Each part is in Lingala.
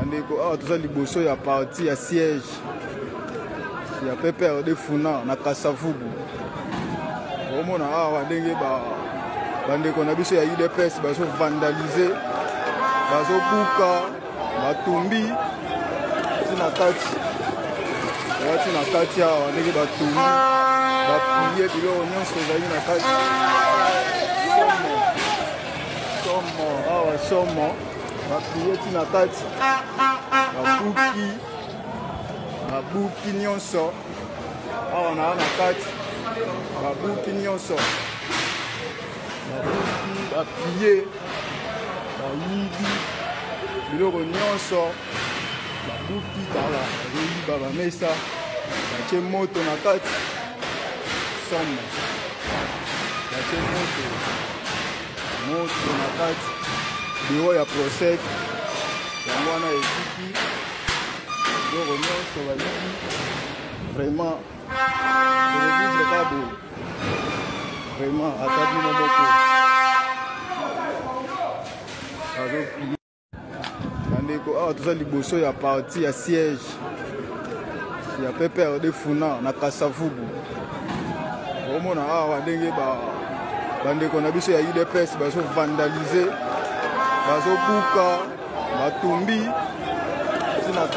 bandeko awa toza liboso ya parti ya siège ya pepere de funa na Kasavubu. Omona awa ndenge bandeko na biso ya UDPS bazo vandaliser, bazo buka batumbi tina kati awa ndenge batumbi baplie biloko nyonso ezali na kati. Somo awa somo baplie tina kati babuki nyonso awa na kati, babuki nyonso baplie bayibi biloko nyonso babuki kala bayiba bamesa batie moto na kati. Somo batie moto na kati biro ya procès yango wana ekiki biloko nyonso bayibi. Vraiment revivre kabo vraiment atabino moko azoplie. Bandeko awa toza liboso ya parti ya siège ya pepere de funa na Kasavubu. Omona awa ndenge bandeko na biso ya UDPS bazo vandaliser, bazo buka batumbi tina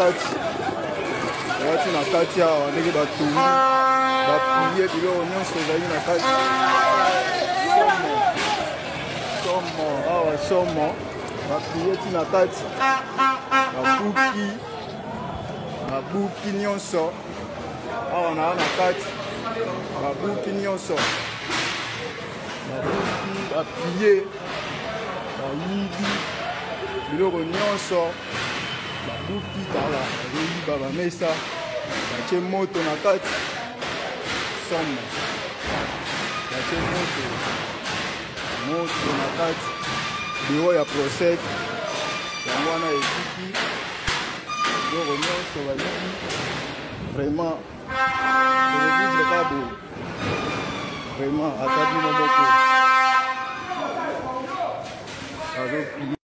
kati awa ndenge batumbi baplie biloko nyonso ezali na kati. Somo awa somo baplie tina kati babuki nyonso awa na kati, babuki nyonso baplie bayibi biloko nyonso babuki kala bayiba bamesa batie moto na kati. Somo batie moto na kati biro ya procès yango wana ekiki biloko nyonso bayibi. Vraiment revivre kabo vraiment atabino moko azoplie.